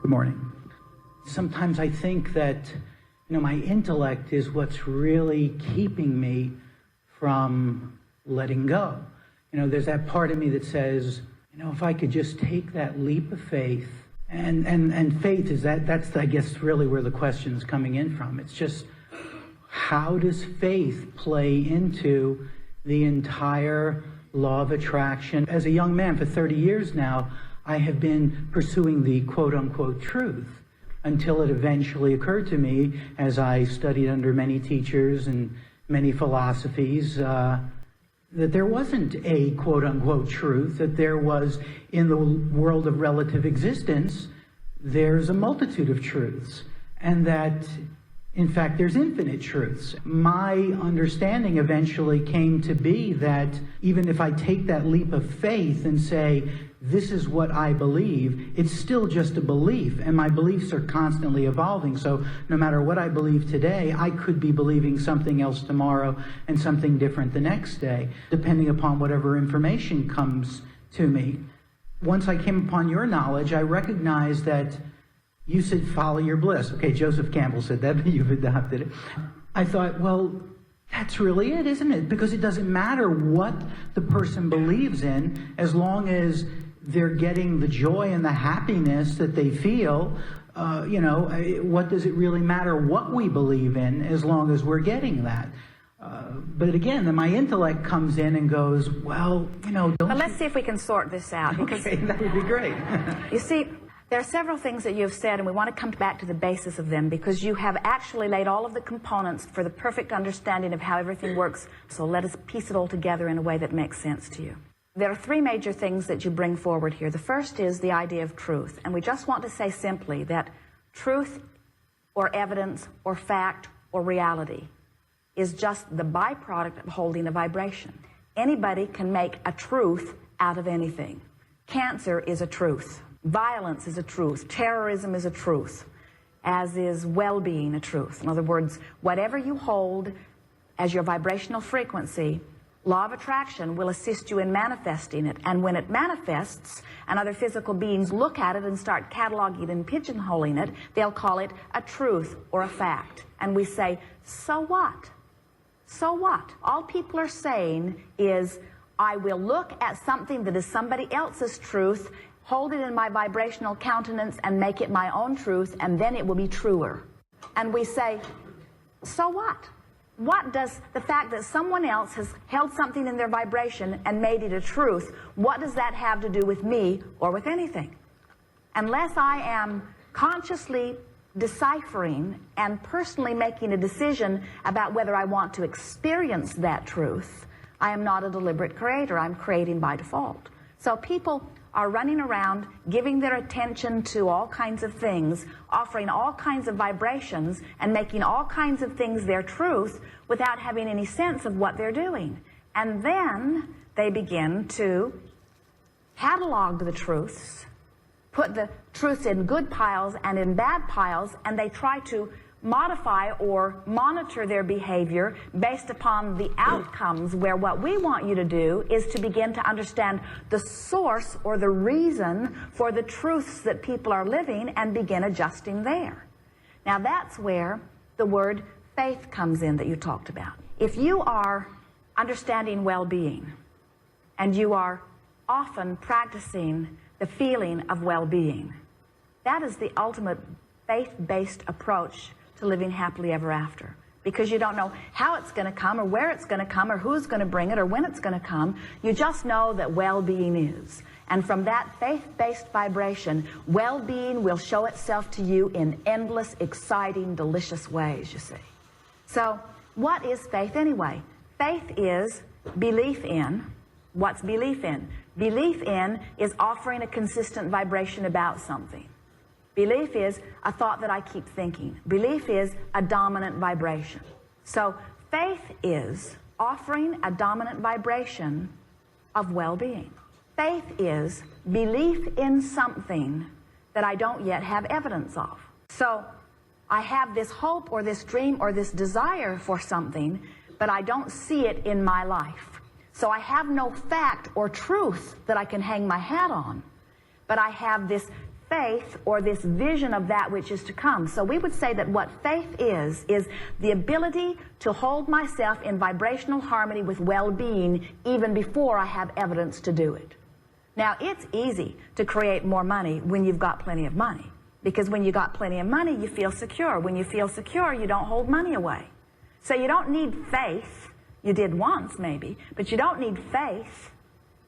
Good morning. Sometimes I think that, my intellect is what's really keeping me from letting go. There's that part of me that says, if I could just take that leap of faith, and faith is that's I guess really where the question is coming in from. It's just, how does faith play into the entire law of attraction? As a young man for 30 years now, I have been pursuing the quote-unquote truth until it eventually occurred to me, as I studied under many teachers and many philosophies, that there wasn't a quote-unquote truth, that there was, in the world of relative existence, there's a multitude of truths, and that, in fact, there's infinite truths. My understanding eventually came to be that even if I take that leap of faith and say, this is what I believe, it's still just a belief, and my beliefs are constantly evolving. So no matter what I believe today, I could be believing something else tomorrow and something different the next day, depending upon whatever information comes to me. Once I came upon your knowledge, I recognized that you said, follow your bliss. Okay, Joseph Campbell said that, but you've adopted it. I thought, well, that's really it, isn't it? Because it doesn't matter what the person believes in, as long as they're getting the joy and the happiness that they feel. What does it really matter what we believe in, as long as we're getting that? But again, then my intellect comes in and goes, well, don't. But let's see if we can sort this out. Because okay, that would be great. You see, there are several things that you've said, and we want to come back to the basis of them, because you have actually laid all of the components for the perfect understanding of how everything works. So let us piece it all together in a way that makes sense to you. There are three major things that you bring forward here. The first is the idea of truth, and we just want to say simply that truth or evidence or fact or reality is just the byproduct of holding a vibration. Anybody can make a truth out of anything. Cancer is a truth. Violence is a truth. Terrorism is a truth, as is well-being a truth. In other words, whatever you hold as your vibrational frequency, law of attraction will assist you in manifesting it. And when it manifests and other physical beings look at it and start cataloging and pigeonholing it, they'll call it a truth or a fact. And we say, so what? So what? All people are saying is, I will look at something that is somebody else's truth, hold it in my vibrational countenance and make it my own truth, and then it will be truer. And we say, so what? What does the fact that someone else has held something in their vibration and made it a truth, what does that have to do with me or with anything? Unless I am consciously deciphering and personally making a decision about whether I want to experience that truth, I am not a deliberate creator. I'm creating by default. So people are running around giving their attention to all kinds of things, offering all kinds of vibrations, and making all kinds of things their truth without having any sense of what they're doing. And then they begin to catalog the truths, put the truths in good piles and in bad piles, and they try to modify or monitor their behavior based upon the outcomes, where what we want you to do is to begin to understand the source or the reason for the truths that people are living and begin adjusting there. Now that's where the word faith comes in that you talked about. If you are understanding well-being and you are often practicing the feeling of well-being, that is the ultimate faith-based approach to living happily ever after, because you don't know how it's going to come or where it's going to come or who's going to bring it or when it's going to come. You just know that well-being is. And from that faith-based vibration, well-being will show itself to you in endless, exciting, delicious ways, you see. So what is faith anyway? Faith is belief in. What's belief in? Belief in is offering a consistent vibration about something. Belief is a thought that I keep thinking. Belief is a dominant vibration. So faith is offering a dominant vibration of well-being. Faith is belief in something that I don't yet have evidence of. So I have this hope or this dream or this desire for something, but I don't see it in my life. So I have no fact or truth that I can hang my hat on, but I have this faith or this vision of that which is to come. So we would say that what faith is the ability to hold myself in vibrational harmony with well-being even before I have evidence to do it. Now, it's easy to create more money when you've got plenty of money, because when you got plenty of money, you feel secure. When you feel secure, you don't hold money away. So you don't need faith. You did once, maybe, but you don't need faith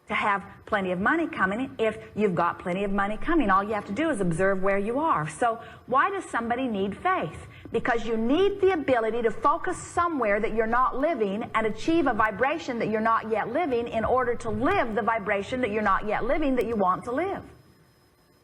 to have plenty of money coming if you've got plenty of money coming. All you have to do is observe where you are. So why does somebody need faith? Because you need the ability to focus somewhere that you're not living and achieve a vibration that you're not yet living in order to live the vibration that you're not yet living that you want to live.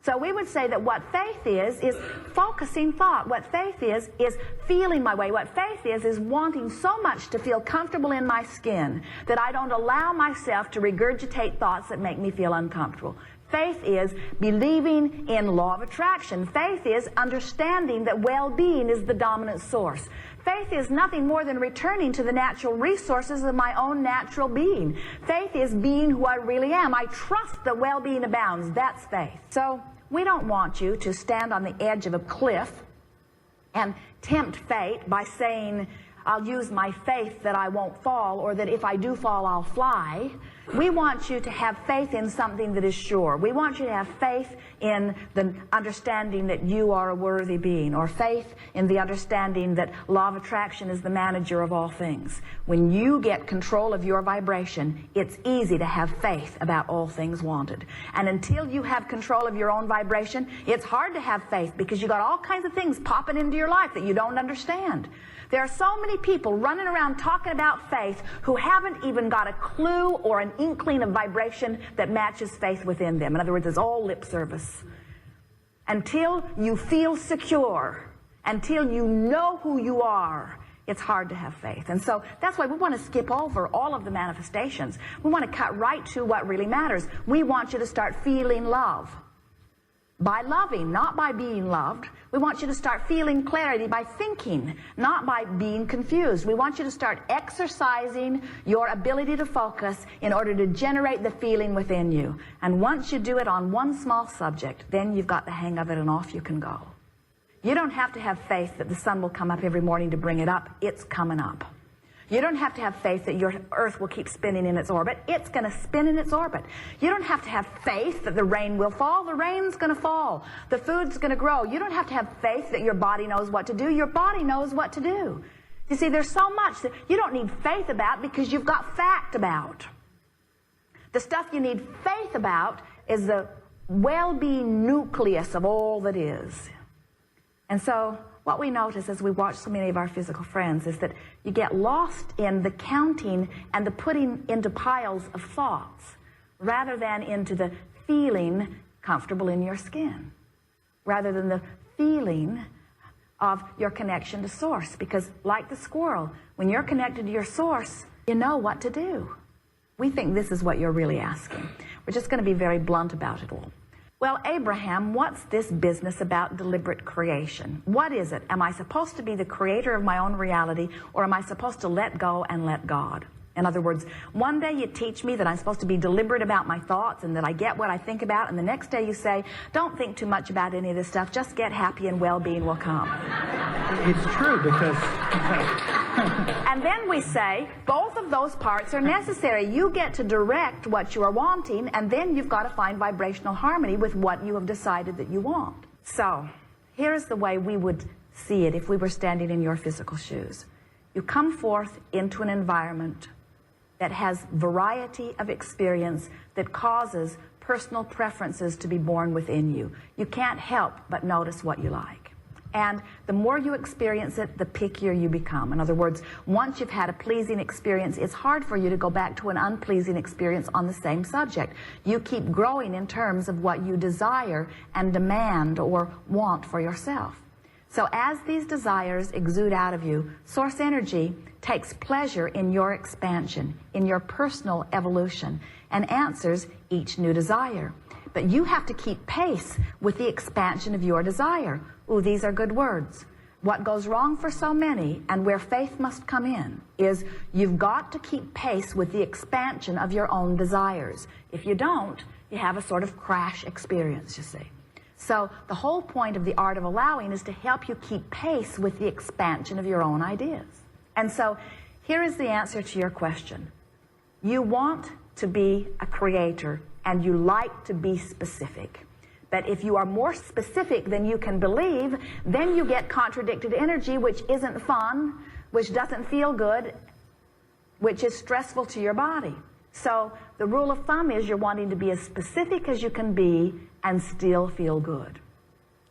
So we would say that what faith is focusing thought. What faith is feeling my way. What faith is wanting so much to feel comfortable in my skin that I don't allow myself to regurgitate thoughts that make me feel uncomfortable. Faith is believing in law of attraction. Faith is understanding that well-being is the dominant source. Faith is nothing more than returning to the natural resources of my own natural being. Faith is being who I really am. I trust that well-being abounds. That's faith. So we don't want you to stand on the edge of a cliff and tempt fate by saying, I'll use my faith that I won't fall, or that if I do fall, I'll fly. We want you to have faith in something that is sure. We want you to have faith in the understanding that you are a worthy being, or faith in the understanding that law of attraction is the manager of all things. When you get control of your vibration, it's easy to have faith about all things wanted. And until you have control of your own vibration, it's hard to have faith, because you got all kinds of things popping into your life that you don't understand. There are so many people running around talking about faith who haven't even got a clue or an inkling of vibration that matches faith within them. In other words, it's all lip service. Until you feel secure, until you know who you are, it's hard to have faith. And so that's why we want to skip over all of the manifestations. We want to cut right to what really matters. We want you to start feeling love. By loving, not by being loved. We want you to start feeling clarity by thinking, not by being confused. We want you to start exercising your ability to focus in order to generate the feeling within you. And once you do it on one small subject, then you've got the hang of it and off you can go. You don't have to have faith that the sun will come up every morning to bring it up. It's coming up. You don't have to have faith that your earth will keep spinning in its orbit. It's going to spin in its orbit. You don't have to have faith that the rain will fall. The rain's going to fall. The food's going to grow. You don't have to have faith that your body knows what to do. Your body knows what to do. You see, there's so much that you don't need faith about because you've got fact about. The stuff you need faith about is the well-being nucleus of all that is. And so what we notice as we watch so many of our physical friends is that you get lost in the counting and the putting into piles of thoughts rather than into the feeling comfortable in your skin, rather than the feeling of your connection to source. Because like the squirrel, when you're connected to your source, you know what to do. We think this is what you're really asking. We're just going to be very blunt about it all. Well, Abraham, what's this business about deliberate creation? What is it? Am I supposed to be the creator of my own reality, or am I supposed to let go and let God? In other words, one day you teach me that I'm supposed to be deliberate about my thoughts and that I get what I think about, and the next day you say, don't think too much about any of this stuff, just get happy and well-being will come. It's true, because... And then we say, both of those parts are necessary. You get to direct what you are wanting, and then you've got to find vibrational harmony with what you have decided that you want. So, here's the way we would see it if we were standing in your physical shoes. You come forth into an environment that has variety of experience that causes personal preferences to be born within you. You can't help but notice what you like. And the more you experience it, the pickier you become. In other words, once you've had a pleasing experience, it's hard for you to go back to an unpleasing experience on the same subject. You keep growing in terms of what you desire and demand or want for yourself. So as these desires exude out of you, source energy takes pleasure in your expansion, in your personal evolution, and answers each new desire. But you have to keep pace with the expansion of your desire. Ooh, these are good words. What goes wrong for so many, and where faith must come in, is you've got to keep pace with the expansion of your own desires. If you don't, you have a sort of crash experience, you see. So the whole point of the art of allowing is to help you keep pace with the expansion of your own ideas. And so here is the answer to your question. You want to be a creator, and you like to be specific. But if you are more specific than you can believe, then you get contradicted energy, which isn't fun, which doesn't feel good, which is stressful to your body. So the rule of thumb is you're wanting to be as specific as you can be and still feel good.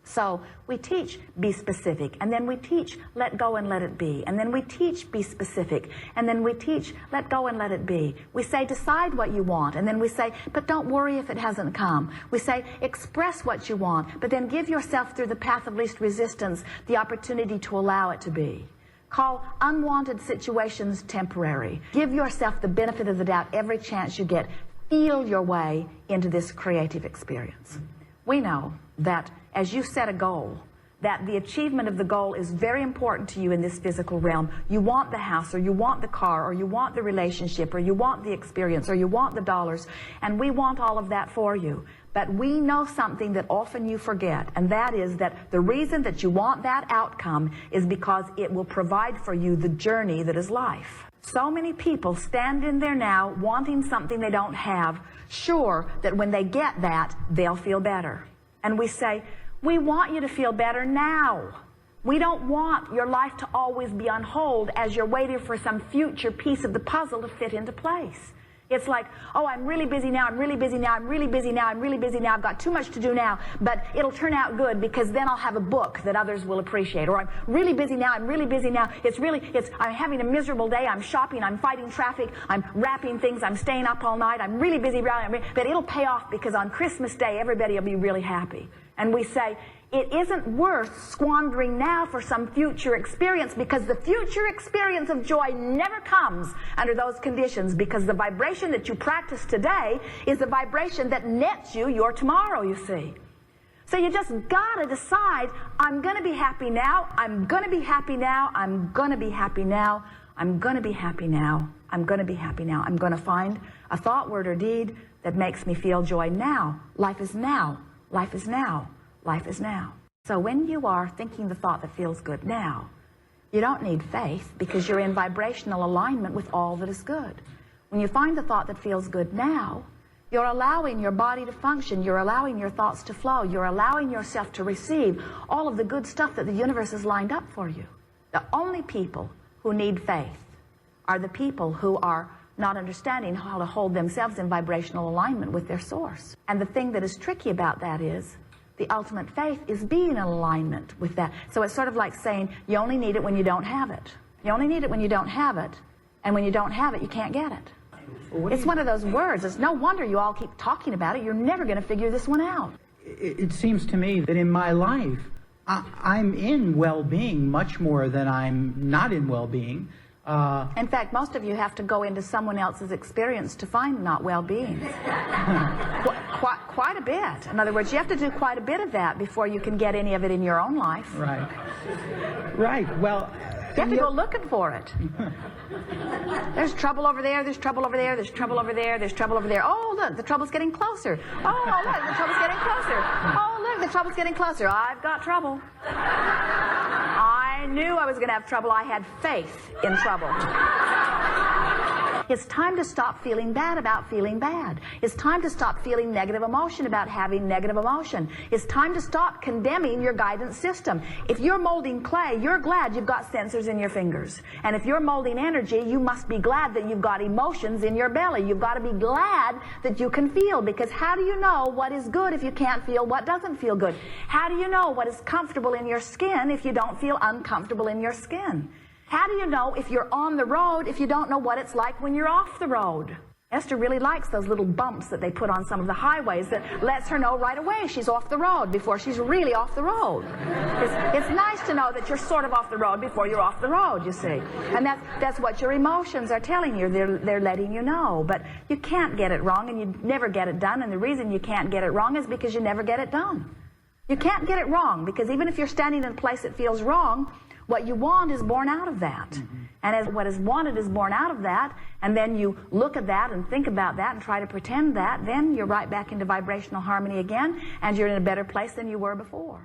So we teach be specific, and then we teach let go and let it be, and then we teach be specific, and then we teach let go and let it be. We say decide what you want, and then we say but don't worry if it hasn't come. We say express what you want, but then give yourself through the path of least resistance the opportunity to allow it to be. Call unwanted situations temporary. Give yourself the benefit of the doubt every chance you get. Feel your way into this creative experience. We know that as you set a goal, that the achievement of the goal is very important to you in this physical realm. You want the house, or you want the car, or you want the relationship, or you want the experience, or you want the dollars, and we want all of that for you. But we know something that often you forget, and that is that the reason that you want that outcome is because it will provide for you the journey that is life. So many people stand in there now wanting something they don't have, sure that when they get that, they'll feel better. And we say, we want you to feel better now. We don't want your life to always be on hold as you're waiting for some future piece of the puzzle to fit into place. It's like, oh, I'm really busy now, I'm really busy now, I'm really busy now, I'm really busy now, I've got too much to do now, but it'll turn out good because then I'll have a book that others will appreciate. Or I'm really busy now, I'm really busy now, I'm having a miserable day, I'm shopping, I'm fighting traffic, I'm wrapping things, I'm staying up all night, I'm really busy, but it'll pay off because on Christmas Day everybody will be really happy. And we say, it isn't worth squandering now for some future experience, because the future experience of joy never comes under those conditions, because the vibration that you practice today is the vibration that nets you your tomorrow, you see. So you just gotta decide, I'm gonna be happy now, I'm gonna be happy now, I'm gonna be happy now, I'm gonna be happy now, I'm gonna be happy now. I'm gonna find a thought, word, or deed that makes me feel joy now. Life is now. Life is now. Life is now. So when you are thinking the thought that feels good now, you don't need faith, because you're in vibrational alignment with all that is good. When you find the thought that feels good now, you're allowing your body to function, you're allowing your thoughts to flow, you're allowing yourself to receive all of the good stuff that the universe has lined up for you. The only people who need faith are the people who are not understanding how to hold themselves in vibrational alignment with their source. And the thing that is tricky about that is the ultimate faith is being in alignment with that. So it's sort of like saying you only need it when you don't have it. You only need it when you don't have it, and when you don't have it, you can't get it. It's one of those words. It's no wonder you all keep talking about it. You're never going to figure this one out. It seems to me that in my life, I'm in well-being much more than I'm not in well-being. In fact, most of you have to go into someone else's experience to find not well-being. Quite a bit. In other words, you have to do quite a bit of that before you can get any of it in your own life. Right. Right. Well, you have to go looking for it. There's trouble over there, there's trouble over there, there's trouble over there, there's trouble over there. Oh, look, the trouble's getting closer. Oh, look, the trouble's getting closer. Oh, look, the trouble's getting closer. I've got trouble. I knew I was going to have trouble. I had faith in trouble. It's time to stop feeling bad about feeling bad. It's time to stop feeling negative emotion about having negative emotion. It's time to stop condemning your guidance system. If you're molding clay, you're glad you've got sensors in your fingers. And if you're molding energy, you must be glad that you've got emotions in your belly. You've got to be glad that you can feel, because how do you know what is good if you can't feel what doesn't feel good? How do you know what is comfortable in your skin if you don't feel uncomfortable in your skin? How do you know if you're on the road if you don't know what it's like when you're off the road? Esther really likes those little bumps that they put on some of the highways that lets her know right away she's off the road before she's really off the road. It's nice to know that you're sort of off the road before you're off the road, you see. And that's what your emotions are telling you. They're letting you know. But you can't get it wrong, and you never get it done. And the reason you can't get it wrong is because you never get it done. You can't get it wrong, because even if you're standing in a place that feels wrong, What you want is born out of that. And as what is wanted is born out of that, and then you look at that and think about that and try to pretend that, then you're right back into vibrational harmony again, and you're in a better place than you were before.